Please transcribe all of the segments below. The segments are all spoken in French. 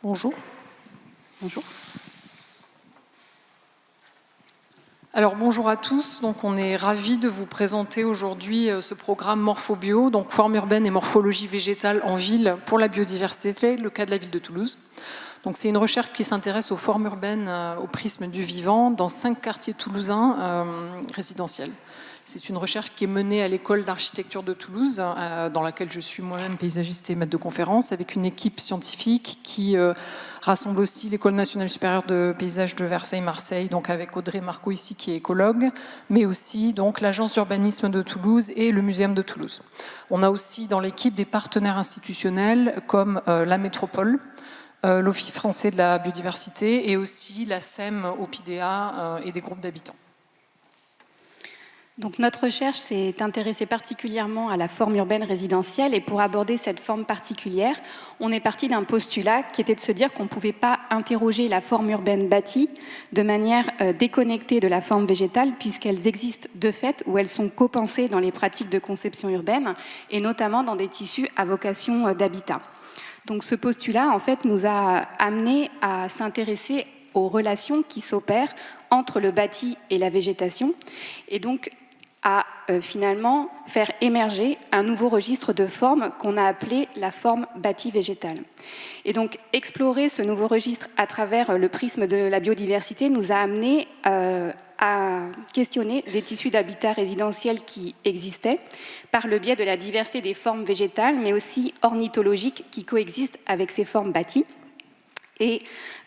Bonjour. Bonjour. Alors bonjour à tous, donc on est ravis de vous présenter aujourd'hui ce programme Morphobio, donc forme urbaine et morphologie végétale en ville pour la biodiversité, le cas de la ville de Toulouse. Donc c'est une recherche qui s'intéresse aux formes urbaines au prisme du vivant dans 5 quartiers toulousains résidentiels. C'est une recherche qui est menée à l'école d'architecture de Toulouse, dans laquelle je suis moi-même paysagiste et maître de conférence, avec une équipe scientifique qui rassemble aussi l'École nationale supérieure de paysage de Versailles-Marseille, donc avec Audrey Marco ici qui est écologue, mais aussi donc l'agence d'urbanisme de Toulouse et le Muséum de Toulouse. On a aussi dans l'équipe des partenaires institutionnels comme la métropole, l'Office français de la biodiversité et aussi la SEM, OPIDEA et des groupes d'habitants. Donc notre recherche s'est intéressée particulièrement à la forme urbaine résidentielle et pour aborder cette forme particulière, on est parti d'un postulat qui était de se dire qu'on ne pouvait pas interroger la forme urbaine bâtie de manière déconnectée de la forme végétale puisqu'elles existent de fait ou elles sont copensées dans les pratiques de conception urbaine et notamment dans des tissus à vocation d'habitat. Donc ce postulat en fait nous a amené à s'intéresser aux relations qui s'opèrent entre le bâti et la végétation et donc à finalement faire émerger un nouveau registre de formes qu'on a appelé la forme bâtie végétale. Et donc explorer ce nouveau registre à travers le prisme de la biodiversité nous a amené à questionner des tissus d'habitat résidentiel qui existaient par le biais de la diversité des formes végétales, mais aussi ornithologiques qui coexistent avec ces formes bâties. Et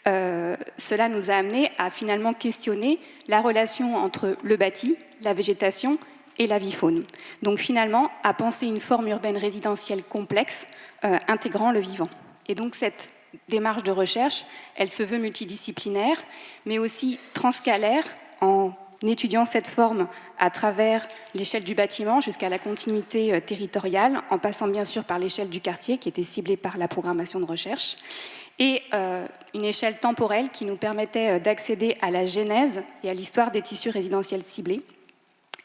cela nous a amené à finalement questionner la relation entre le bâti, la végétation et la vie-faune. Donc finalement, à penser une forme urbaine résidentielle complexe intégrant le vivant. Et donc cette démarche de recherche, elle se veut multidisciplinaire, mais aussi transcalaire en étudiant cette forme à travers l'échelle du bâtiment jusqu'à la continuité territoriale, en passant bien sûr par l'échelle du quartier qui était ciblée par la programmation de recherche, et une échelle temporelle qui nous permettait d'accéder à la genèse et à l'histoire des tissus résidentiels ciblés.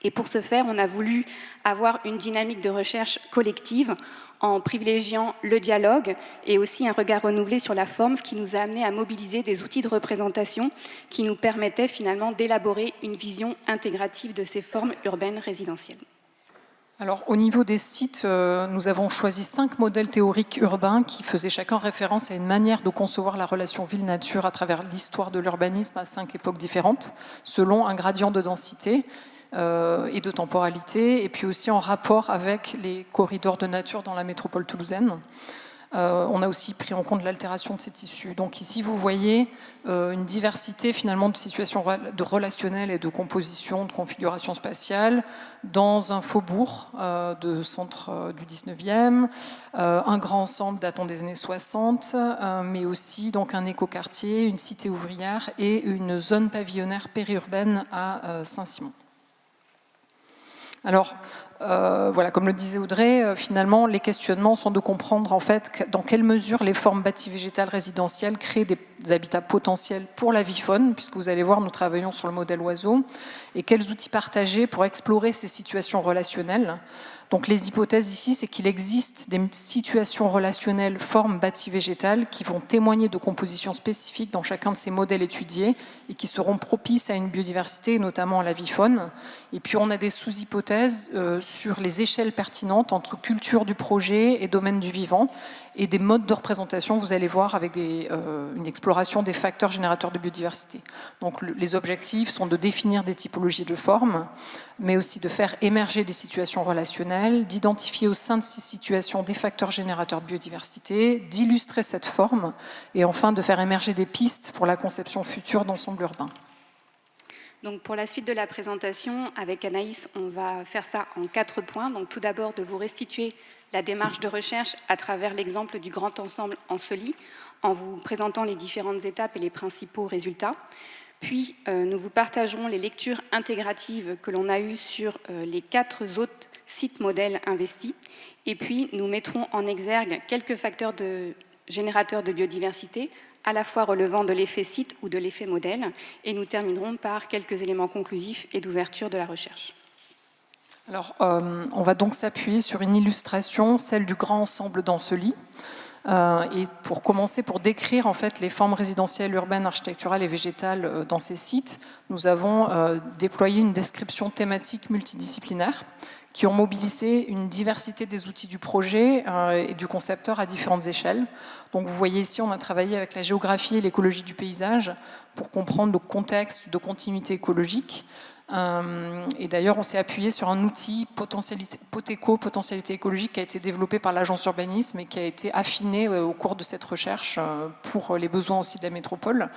Et pour ce faire, on a voulu avoir une dynamique de recherche collective en privilégiant le dialogue et aussi un regard renouvelé sur la forme, ce qui nous a amené à mobiliser des outils de représentation qui nous permettaient finalement d'élaborer une vision intégrative de ces formes urbaines résidentielles. Alors, au niveau des sites, nous avons choisi 5 modèles théoriques urbains qui faisaient chacun référence à une manière de concevoir la relation ville-nature à travers l'histoire de l'urbanisme à 5 époques différentes, selon un gradient de densité et de temporalité, et puis aussi en rapport avec les corridors de nature dans la métropole toulousaine. On a aussi pris en compte l'altération de ces tissus. Donc ici, vous voyez une diversité finalement de situations de relationnelles et de composition, de configuration spatiale dans un faubourg de centre du 19e, un grand ensemble datant des années 60, mais aussi donc un écoquartier, une cité ouvrière et une zone pavillonnaire périurbaine à Saint-Simon. Alors, voilà, comme le disait Audrey, finalement, les questionnements sont de comprendre en fait dans quelle mesure les formes bâties végétales résidentielles créent des habitats potentiels pour la vie-faune, puisque vous allez voir, nous travaillons sur le modèle oiseau, et quels outils partager pour explorer ces situations relationnelles. Donc les hypothèses ici, c'est qu'il existe des situations relationnelles, formes bâties végétales, qui vont témoigner de compositions spécifiques dans chacun de ces modèles étudiés et qui seront propices à une biodiversité, notamment à la vie-faune. Et puis on a des sous-hypothèses sur les échelles pertinentes entre culture du projet et domaine du vivant et des modes de représentation, vous allez voir, avec une exploration des facteurs générateurs de biodiversité. Donc les objectifs sont de définir des typologies de formes, mais aussi de faire émerger des situations relationnelles, d'identifier au sein de ces situations des facteurs générateurs de biodiversité, d'illustrer cette forme, et enfin de faire émerger des pistes pour la conception future d'ensemble urbain. Donc pour la suite de la présentation, avec Anaïs, on va faire ça en 4 points. Donc tout d'abord, de vous restituer la démarche de recherche à travers l'exemple du grand ensemble Ensoli, en vous présentant les différentes étapes et les principaux résultats. Puis, nous vous partagerons les lectures intégratives que l'on a eues sur les 4 autres sites modèles investis. Et puis, nous mettrons en exergue quelques facteurs générateurs de biodiversité, à la fois relevant de l'effet site ou de l'effet modèle. Et nous terminerons par quelques éléments conclusifs et d'ouverture de la recherche. Alors, on va donc s'appuyer sur une illustration, celle du grand ensemble d'Ensoli. Et pour commencer, pour décrire en fait les formes résidentielles, urbaines, architecturales et végétales dans ces sites, nous avons déployé une description thématique multidisciplinaire qui ont mobilisé une diversité des outils du projet et du concepteur à différentes échelles. Donc vous voyez ici, on a travaillé avec la géographie et l'écologie du paysage pour comprendre le contexte de continuité écologique. Et d'ailleurs, on s'est appuyé sur un outil Poteco, potentialité écologique, qui a été développé par l'agence urbanisme et qui a été affiné au cours de cette recherche pour les besoins aussi de la métropole.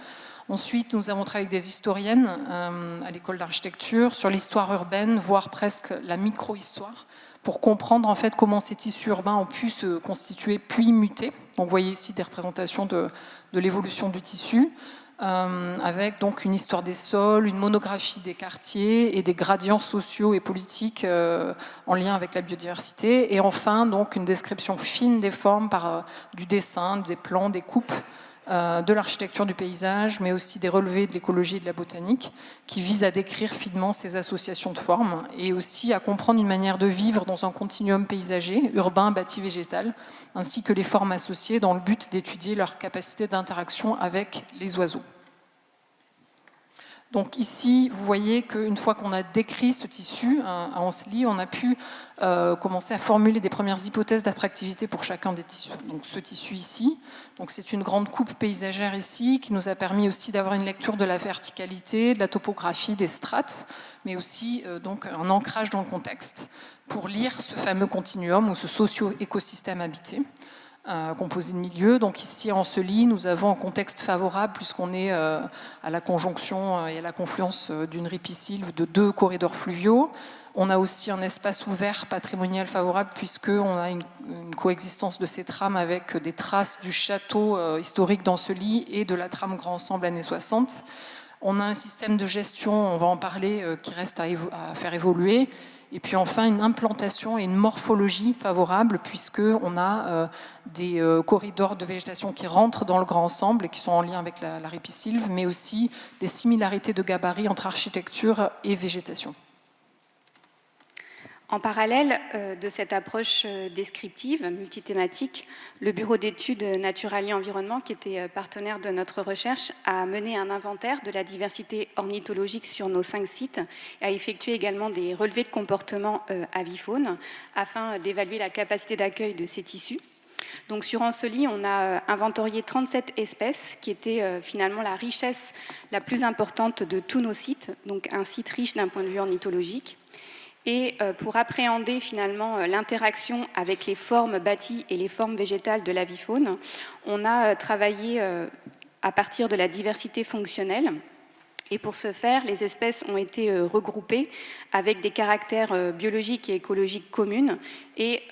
Ensuite, nous avons travaillé avec des historiennes à l'école d'architecture sur l'histoire urbaine, voire presque la micro-histoire, pour comprendre en fait comment ces tissus urbains ont pu se constituer puis muter. Donc, vous voyez ici des représentations de l'évolution du tissu. Avec donc une histoire des sols, une monographie des quartiers et des gradients sociaux et politiques en lien avec la biodiversité. Et enfin, donc, une description fine des formes par du dessin, des plans, des coupes, de l'architecture du paysage, mais aussi des relevés de l'écologie et de la botanique, qui visent à décrire finement ces associations de formes et aussi à comprendre une manière de vivre dans un continuum paysager, urbain, bâti, végétal, ainsi que les formes associées dans le but d'étudier leur capacité d'interaction avec les oiseaux. Donc ici, vous voyez qu'une fois qu'on a décrit ce tissu à Ancelis, on a pu commencer à formuler des premières hypothèses d'attractivité pour chacun des tissus. Donc ce tissu ici, donc c'est une grande coupe paysagère ici qui nous a permis aussi d'avoir une lecture de la verticalité, de la topographie, des strates, mais aussi donc un ancrage dans le contexte pour lire ce fameux continuum ou ce socio-écosystème habité. Composé de milieux. Donc ici, à Ancelis, nous avons un contexte favorable puisqu'on est à la conjonction et à la confluence d'une ripisylve de 2 corridors fluviaux. On a aussi un espace ouvert patrimonial favorable puisqu'on a une coexistence de ces trames avec des traces du château historique d'Ancelis et de la trame Grand Ensemble années 60. On a un système de gestion, on va en parler, qui reste à faire évoluer. Et puis enfin, une implantation et une morphologie favorable, puisqu'on a des corridors de végétation qui rentrent dans le grand ensemble et qui sont en lien avec la ripisylve, mais aussi des similarités de gabarit entre architecture et végétation. En parallèle de cette approche descriptive, multithématique, le Bureau d'études Naturalia Environnement, qui était partenaire de notre recherche, a mené un inventaire de la diversité ornithologique sur nos 5 sites et a effectué également des relevés de comportement avifaune afin d'évaluer la capacité d'accueil de ces tissus. Donc sur Ancelis, on a inventorié 37 espèces qui étaient finalement la richesse la plus importante de tous nos sites, donc un site riche d'un point de vue ornithologique. Et pour appréhender finalement l'interaction avec les formes bâties et les formes végétales de l'avifaune, on a travaillé à partir de la diversité fonctionnelle. Et pour ce faire, les espèces ont été regroupées avec des caractères biologiques et écologiques communs. Et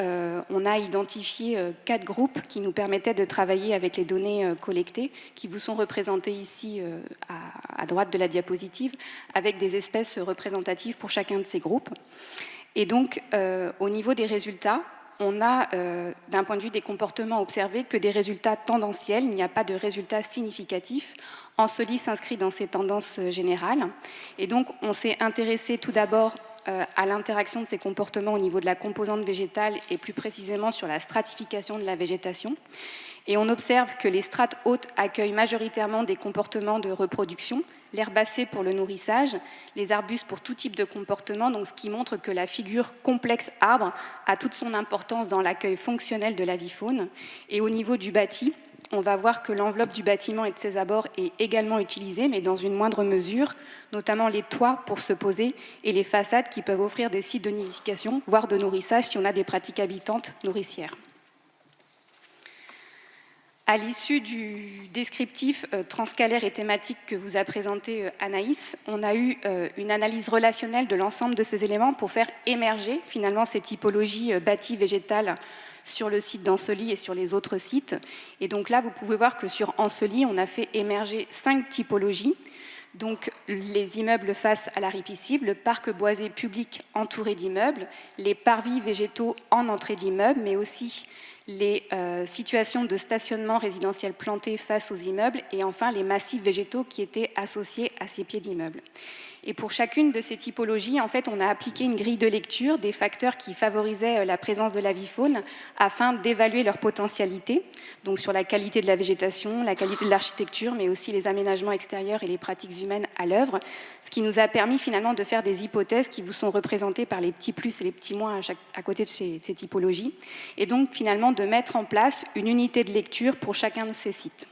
on a identifié 4 groupes qui nous permettaient de travailler avec les données collectées, qui vous sont représentées ici à droite de la diapositive, avec des espèces représentatives pour chacun de ces groupes. Et donc, au niveau des résultats, on a, d'un point de vue des comportements observés, que des résultats tendanciels. Il n'y a pas de résultats significatifs. Ancelis s'inscrit dans ces tendances générales. Et donc, on s'est intéressé tout d'abord à l'interaction de ces comportements au niveau de la composante végétale et plus précisément sur la stratification de la végétation. Et on observe que les strates hautes accueillent majoritairement des comportements de reproduction, l'herbacée pour le nourrissage, les arbustes pour tout type de comportement, donc ce qui montre que la figure complexe arbre a toute son importance dans l'accueil fonctionnel de l'avifaune. Et au niveau du bâti, on va voir que l'enveloppe du bâtiment et de ses abords est également utilisée, mais dans une moindre mesure, notamment les toits pour se poser et les façades qui peuvent offrir des sites de nidification, voire de nourrissage si on a des pratiques habitantes nourricières. À l'issue du descriptif transcalaire et thématique que vous a présenté Anaïs, on a eu une analyse relationnelle de l'ensemble de ces éléments pour faire émerger finalement ces typologies bâties végétales sur le site d'Ancelis et sur les autres sites. Et donc là, vous pouvez voir que sur Ancelis, on a fait émerger 5 typologies. Donc les immeubles face à la ripisylve, le parc boisé public entouré d'immeubles, les parvis végétaux en entrée d'immeubles, mais aussi les situations de stationnement résidentiel planté face aux immeubles et enfin les massifs végétaux qui étaient associés à ces pieds d'immeubles. Et pour chacune de ces typologies, en fait, on a appliqué une grille de lecture des facteurs qui favorisaient la présence de l'avifaune afin d'évaluer leur potentialité, donc sur la qualité de la végétation, la qualité de l'architecture, mais aussi les aménagements extérieurs et les pratiques humaines à l'œuvre, ce qui nous a permis finalement de faire des hypothèses qui vous sont représentées par les petits plus et les petits moins à côté de ces typologies, et donc finalement de mettre en place une unité de lecture pour chacun de ces sites.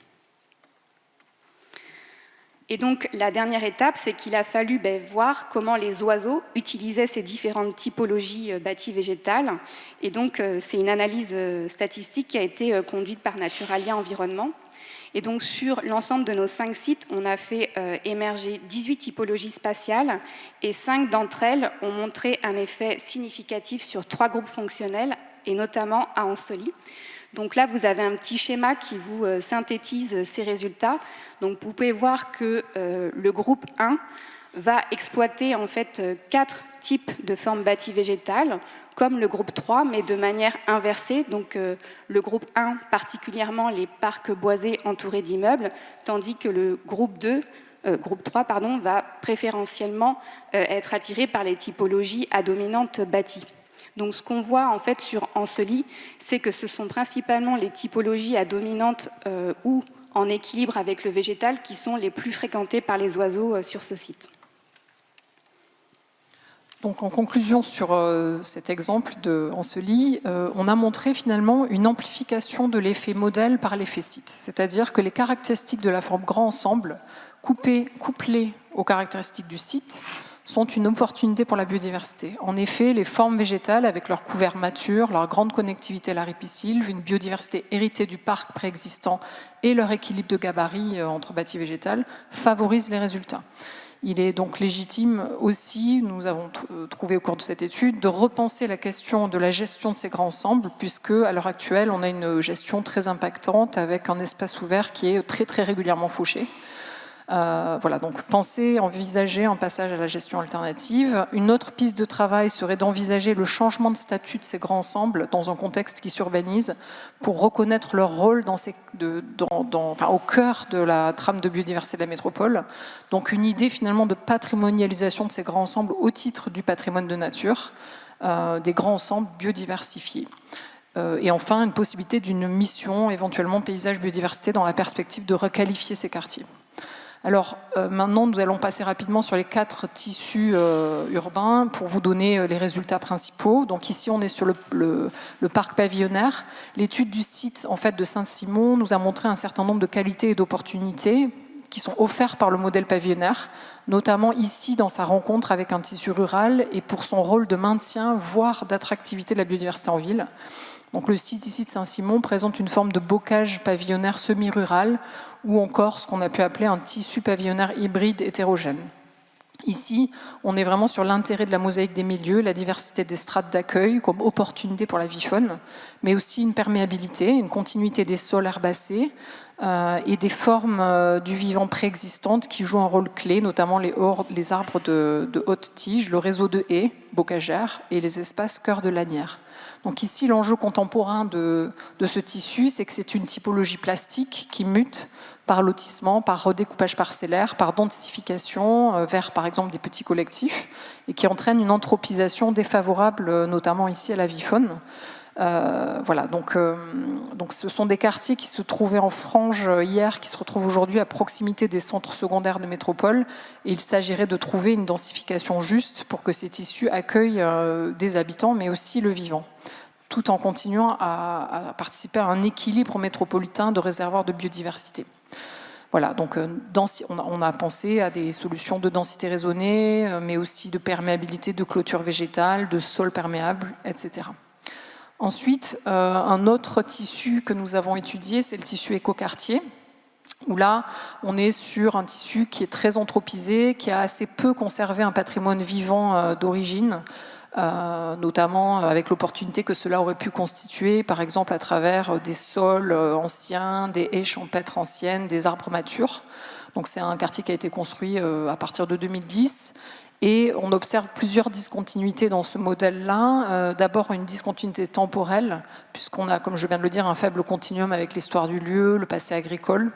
Et donc, la dernière étape, c'est qu'il a fallu voir comment les oiseaux utilisaient ces différentes typologies bâties végétales. Et donc, c'est une analyse statistique qui a été conduite par Naturalia Environnement. Et donc, sur l'ensemble de nos 5 sites, on a fait émerger 18 typologies spatiales et 5 d'entre elles ont montré un effet significatif sur 3 groupes fonctionnels, et notamment à Ancelis. Donc là, vous avez un petit schéma qui vous synthétise ces résultats. Donc vous pouvez voir que le groupe 1 va exploiter en fait 4 types de formes bâties végétales, comme le groupe 3, mais de manière inversée. Donc le groupe 1, particulièrement les parcs boisés entourés d'immeubles, tandis que le groupe 3 va préférentiellement être attiré par les typologies à dominante bâtie. Donc ce qu'on voit en fait sur Ancelis, c'est que ce sont principalement les typologies à dominante ou en équilibre avec le végétal qui sont les plus fréquentées par les oiseaux sur ce site. Donc en conclusion sur cet exemple de Ancelis, on a montré finalement une amplification de l'effet modèle par l'effet site. C'est-à-dire que les caractéristiques de la forme grand ensemble, couplées aux caractéristiques du site, sont une opportunité pour la biodiversité. En effet, les formes végétales, avec leur couvert mature, leur grande connectivité à la ripisylve, une biodiversité héritée du parc préexistant et leur équilibre de gabarit entre bâti et végétal, favorisent les résultats. Il est donc légitime aussi, nous avons trouvé au cours de cette étude, de repenser la question de la gestion de ces grands ensembles, puisque à l'heure actuelle, on a une gestion très impactante avec un espace ouvert qui est très très régulièrement fauché. Voilà, donc penser, envisager un passage à la gestion alternative. Une autre piste de travail serait d'envisager le changement de statut de ces grands ensembles dans un contexte qui s'urbanise pour reconnaître leur rôle au cœur de la trame de biodiversité de la métropole. Donc une idée finalement de patrimonialisation de ces grands ensembles au titre du patrimoine de nature, des grands ensembles biodiversifiés. Et enfin, une possibilité d'une mission éventuellement paysage biodiversité dans la perspective de requalifier ces quartiers. Alors maintenant, nous allons passer rapidement sur les 4 tissus urbains pour vous donner les résultats principaux. Donc ici, on est sur le parc pavillonnaire. L'étude du site en fait, de Saint-Simon nous a montré un certain nombre de qualités et d'opportunités qui sont offertes par le modèle pavillonnaire, notamment ici dans sa rencontre avec un tissu rural et pour son rôle de maintien, voire d'attractivité de la biodiversité en ville. Donc le site ici de Saint-Simon présente une forme de bocage pavillonnaire semi-rural ou encore ce qu'on a pu appeler un tissu pavillonnaire hybride hétérogène. Ici, on est vraiment sur l'intérêt de la mosaïque des milieux, la diversité des strates d'accueil comme opportunité pour la vie faune, mais aussi une perméabilité, une continuité des sols herbacés et des formes du vivant préexistantes qui jouent un rôle clé, notamment les arbres de haute tige, le réseau de haies bocagères et les espaces cœur de lanière. Donc ici, l'enjeu contemporain de ce tissu, c'est que c'est une typologie plastique qui mute par lotissement, par redécoupage parcellaire, par densification vers, par exemple, des petits collectifs, et qui entraîne une anthropisation défavorable, notamment ici à la vie faune. Voilà, donc ce sont des quartiers qui se trouvaient en frange hier, qui se retrouvent aujourd'hui à proximité des centres secondaires de métropole, et il s'agirait de trouver une densification juste pour que ces tissus accueillent des habitants, mais aussi le vivant, tout en continuant à participer à un équilibre métropolitain de réservoirs de biodiversité. Voilà, donc on a pensé à des solutions de densité raisonnée, mais aussi de perméabilité, de clôture végétale, de sol perméable, etc. Ensuite, un autre tissu que nous avons étudié, c'est le tissu écoquartier, où là, on est sur un tissu qui est très anthropisé, qui a assez peu conservé un patrimoine vivant d'origine, notamment avec l'opportunité que cela aurait pu constituer, par exemple, à travers des sols anciens, des haies champêtres anciennes, des arbres matures. Donc c'est un quartier qui a été construit à partir de 2010. Et on observe plusieurs discontinuités dans ce modèle-là. D'abord, une discontinuité temporelle, puisqu'on a, comme je viens de le dire, un faible continuum avec l'histoire du lieu, le passé agricole.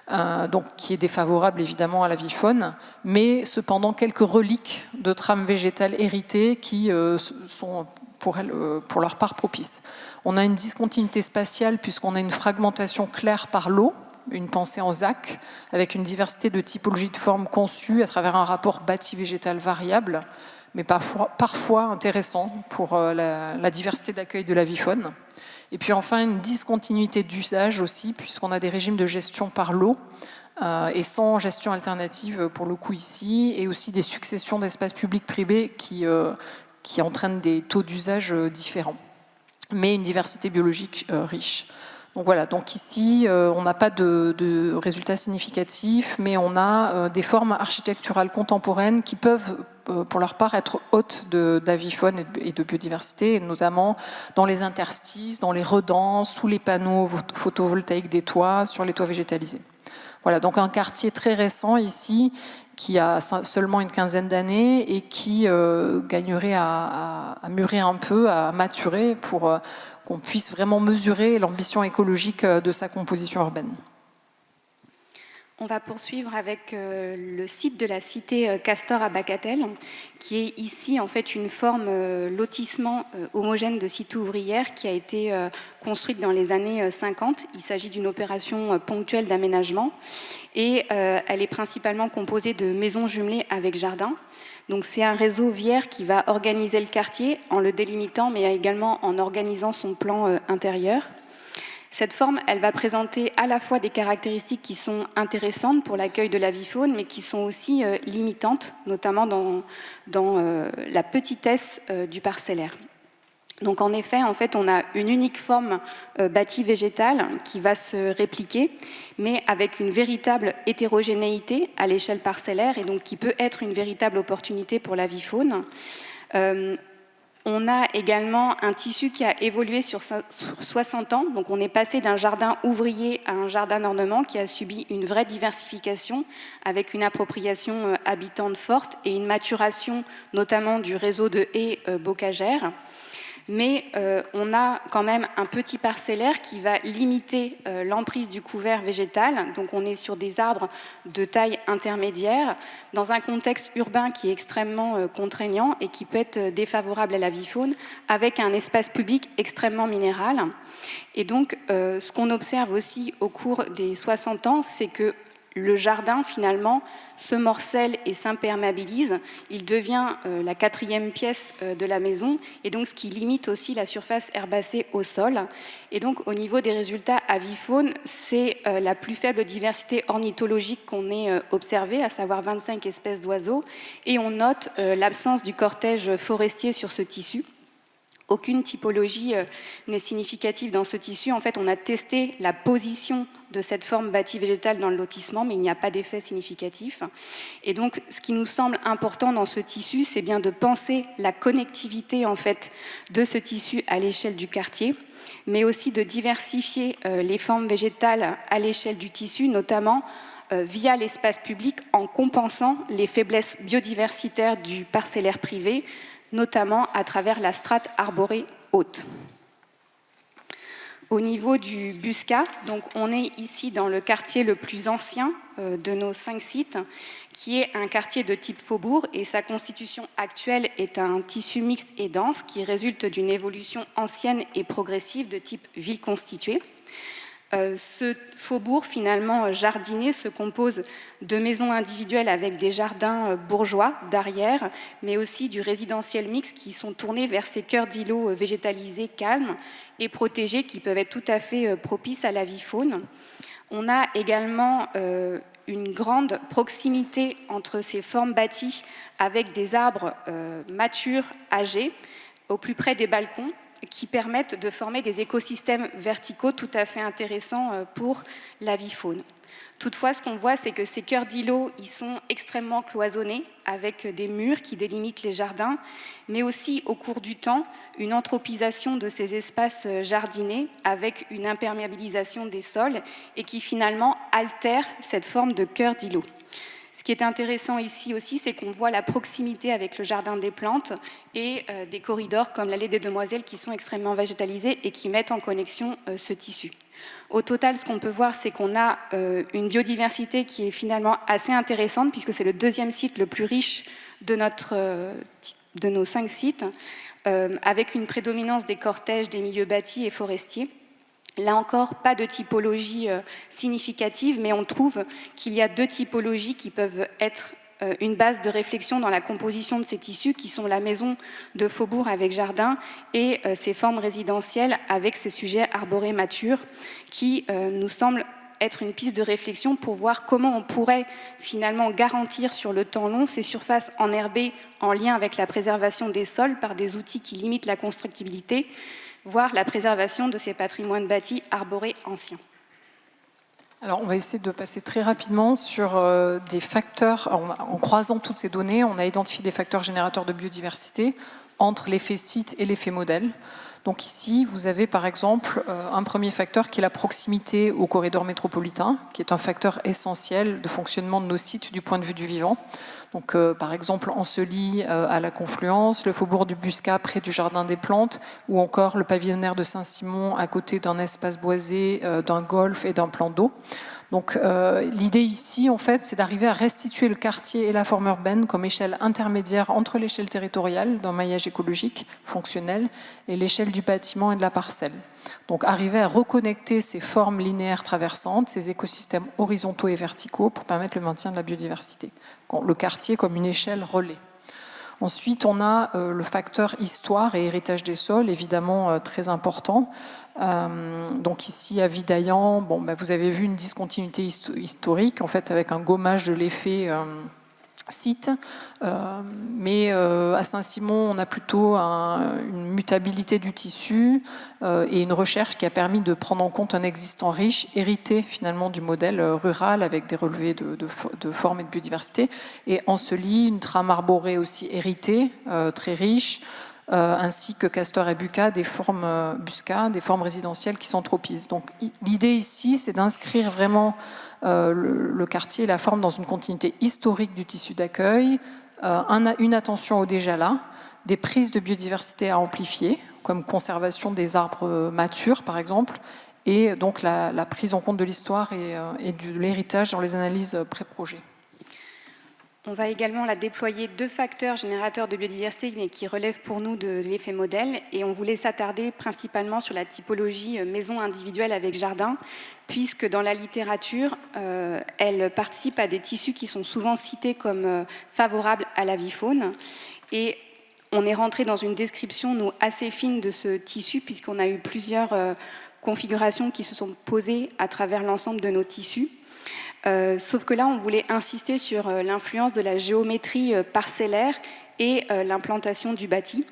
donc qui est défavorable évidemment à la vie faune, mais cependant quelques reliques de trames végétales héritées qui sont pour leur part propices. On a une discontinuité spatiale puisqu'on a une fragmentation claire par l'eau, une pensée en ZAC, avec une diversité de typologies de formes conçues à travers un rapport bâti-végétal variable, mais parfois intéressant pour la diversité d'accueil de la vie faune. Et puis enfin, une discontinuité d'usage aussi, puisqu'on a des régimes de gestion par l'eau, et sans gestion alternative pour le coup ici, et aussi des successions d'espaces publics-privés qui entraînent des taux d'usage différents, mais une diversité biologique riche. Donc voilà, donc ici, on n'a pas de résultats significatifs, mais on a des formes architecturales contemporaines qui peuvent, pour leur part, être hôtes d'avifaune et de biodiversité, et notamment dans les interstices, dans les redans, sous les panneaux photovoltaïques des toits, sur les toits végétalisés. Voilà, donc un quartier très récent ici, qui a seulement une quinzaine d'années et qui gagnerait à mûrir un peu, à maturer pour qu'on puisse vraiment mesurer l'ambition écologique de sa composition urbaine. On va poursuivre avec le site de la cité Castor à Bacatel, qui est ici en fait une forme lotissement homogène de cité ouvrière qui a été construite dans les années 50. Il s'agit d'une opération ponctuelle d'aménagement et elle est principalement composée de maisons jumelées avec jardin. Donc c'est un réseau viaire qui va organiser le quartier en le délimitant, mais également en organisant son plan intérieur. Cette forme, elle va présenter à la fois des caractéristiques qui sont intéressantes pour l'accueil de la vie faune, mais qui sont aussi limitantes, notamment dans la petitesse du parcellaire. Donc en effet, on a une unique forme bâtie végétale qui va se répliquer, mais avec une véritable hétérogénéité à l'échelle parcellaire, et donc qui peut être une véritable opportunité pour la vie faune. On a également un tissu qui a évolué sur 60 ans. Donc on est passé d'un jardin ouvrier à un jardin d'ornement qui a subi une vraie diversification avec une appropriation habitante forte et une maturation notamment du réseau de haies bocagères. Mais on a quand même un petit parcellaire qui va limiter l'emprise du couvert végétal. Donc on est sur des arbres de taille intermédiaire dans un contexte urbain qui est extrêmement contraignant et qui peut être défavorable à la vie faune, avec un espace public extrêmement minéral. Et donc ce qu'on observe aussi au cours des 60 ans, c'est que le jardin, finalement, se morcelle et s'imperméabilise. Il devient la quatrième pièce de la maison, et donc ce qui limite aussi la surface herbacée au sol. Et donc, au niveau des résultats avifaune, c'est la plus faible diversité ornithologique qu'on ait observée, à savoir 25 espèces d'oiseaux, et on note l'absence du cortège forestier sur ce tissu. Aucune typologie n'est significative dans ce tissu. En fait, on a testé la position de cette forme bâtie végétale dans le lotissement, mais il n'y a pas d'effet significatif. Et donc, ce qui nous semble important dans ce tissu, c'est bien de penser la connectivité en fait, de ce tissu à l'échelle du quartier, mais aussi de diversifier les formes végétales à l'échelle du tissu, notamment via l'espace public, en compensant les faiblesses biodiversitaires du parcellaire privé, notamment à travers la strate arborée haute. Au niveau du Busca, donc on est ici dans le quartier le plus ancien de nos 5 sites, qui est un quartier de type faubourg, et sa constitution actuelle est un tissu mixte et dense qui résulte d'une évolution ancienne et progressive de type ville constituée. Ce faubourg, finalement jardiné, se compose de maisons individuelles avec des jardins bourgeois d'arrière, mais aussi du résidentiel mixte qui sont tournés vers ces cœurs d'îlots végétalisés calmes et protégés qui peuvent être tout à fait propices à la vie faune. On a également une grande proximité entre ces formes bâties avec des arbres matures, âgés, au plus près des balcons, qui permettent de former des écosystèmes verticaux tout à fait intéressants pour la vie faune. Toutefois, ce qu'on voit, c'est que ces cœurs d'îlots, ils sont extrêmement cloisonnés, avec des murs qui délimitent les jardins, mais aussi, au cours du temps, une anthropisation de ces espaces jardinés, avec une imperméabilisation des sols, et qui finalement altère cette forme de cœur d'îlot. Ce qui est intéressant ici aussi, c'est qu'on voit la proximité avec le jardin des plantes et des corridors comme l'allée des Demoiselles qui sont extrêmement végétalisés et qui mettent en connexion ce tissu. Au total, ce qu'on peut voir, c'est qu'on a une biodiversité qui est finalement assez intéressante, puisque c'est le deuxième site le plus riche de nos 5 sites, avec une prédominance des cortèges, des milieux bâtis et forestiers. Là encore, pas de typologie significative, mais on trouve qu'il y a 2 typologies qui peuvent être une base de réflexion dans la composition de ces tissus, qui sont la maison de faubourg avec jardin et ces formes résidentielles avec ces sujets arborés matures, qui nous semblent être une piste de réflexion pour voir comment on pourrait finalement garantir sur le temps long ces surfaces enherbées en lien avec la préservation des sols par des outils qui limitent la constructibilité, voire la préservation de ces patrimoines bâtis arborés anciens. Alors, on va essayer de passer très rapidement sur des facteurs. En croisant toutes ces données, on a identifié des facteurs générateurs de biodiversité entre l'effet site et l'effet modèle. Donc ici, vous avez par exemple un premier facteur qui est la proximité au corridor métropolitain, qui est un facteur essentiel de fonctionnement de nos sites du point de vue du vivant. Donc par exemple Ancely à la Confluence, le faubourg du Buscat près du Jardin des Plantes, ou encore le pavillonnaire de Saint-Simon à côté d'un espace boisé, d'un golf et d'un plan d'eau. Donc l'idée ici, en fait, c'est d'arriver à restituer le quartier et la forme urbaine comme échelle intermédiaire entre l'échelle territoriale d'un maillage écologique fonctionnel et l'échelle du bâtiment et de la parcelle. Donc arriver à reconnecter ces formes linéaires traversantes, ces écosystèmes horizontaux et verticaux pour permettre le maintien de la biodiversité. Le quartier comme une échelle relais. Ensuite, on a le facteur histoire et héritage des sols, évidemment très important. Donc ici, à Vidaillan, vous avez vu une discontinuité historique, en fait, avec un gommage de l'effet site. Mais à Saint-Simon, on a plutôt une mutabilité du tissu et une recherche qui a permis de prendre en compte un existant riche, hérité finalement du modèle rural avec des relevés de forme et de biodiversité. Et Ancely, une trame arborée aussi héritée, très riche, ainsi que Castor et Buscat, des formes résidentielles qui s'anthropisent. Donc l'idée ici, c'est d'inscrire vraiment le quartier et la forme dans une continuité historique du tissu d'accueil, une attention au déjà là, des prises de biodiversité à amplifier, comme conservation des arbres matures par exemple, et donc la prise en compte de l'histoire et de l'héritage dans les analyses pré-projet. On va également déployer 2 facteurs générateurs de biodiversité, mais qui relèvent pour nous de l'effet modèle. Et on voulait s'attarder principalement sur la typologie maison individuelle avec jardin, puisque dans la littérature, elle participe à des tissus qui sont souvent cités comme favorables à la vie-faune. Et on est rentré dans une description, nous, assez fine de ce tissu, puisqu'on a eu plusieurs configurations qui se sont posées à travers l'ensemble de nos tissus. Sauf que là, on voulait insister sur l'influence de la géométrie parcellaire et l'implantation du bâti.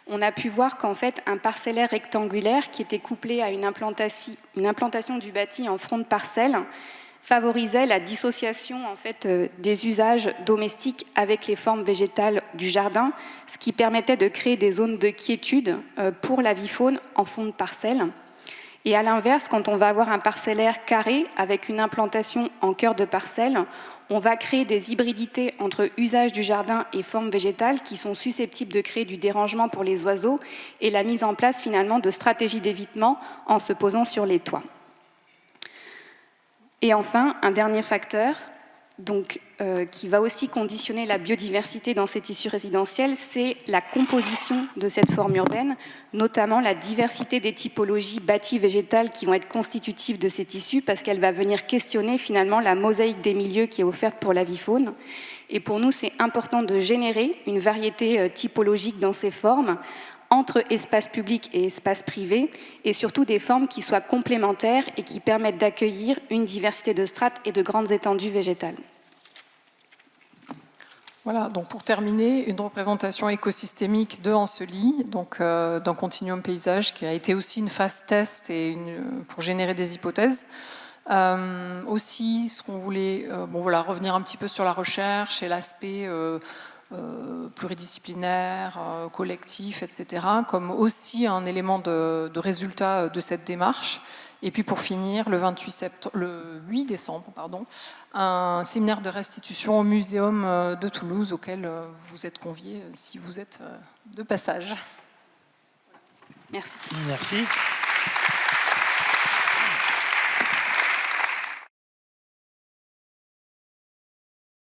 On a pu voir qu'en fait, un parcellaire rectangulaire qui était couplé à une implantation du bâti en front de parcelle favorisait la dissociation en fait, des usages domestiques avec les formes végétales du jardin, ce qui permettait de créer des zones de quiétude pour la vie-faune en fond de parcelle. Et à l'inverse, quand on va avoir un parcellaire carré avec une implantation en cœur de parcelle, on va créer des hybridités entre usage du jardin et formes végétales qui sont susceptibles de créer du dérangement pour les oiseaux et la mise en place finalement de stratégies d'évitement en se posant sur les toits. Et enfin, un dernier facteur qui va aussi conditionner la biodiversité dans ces tissus résidentiels, c'est la composition de cette forme urbaine, notamment la diversité des typologies bâties végétales qui vont être constitutives de ces tissus, parce qu'elle va venir questionner finalement la mosaïque des milieux qui est offerte pour la vie-faune. Et pour nous, c'est important de générer une variété typologique dans ces formes, entre espace public et espace privé, et surtout des formes qui soient complémentaires et qui permettent d'accueillir une diversité de strates et de grandes étendues végétales. Voilà, donc pour terminer, une représentation écosystémique de Ancely, donc d'un continuum paysage qui a été aussi une phase test pour générer des hypothèses. Aussi, ce qu'on voulait revenir un petit peu sur la recherche et l'aspect pluridisciplinaire, collectif, etc., comme aussi un élément de résultat de cette démarche. Et puis pour finir, le 8 décembre, un séminaire de restitution au Muséum de Toulouse auquel vous êtes conviés si vous êtes de passage. Merci. Merci.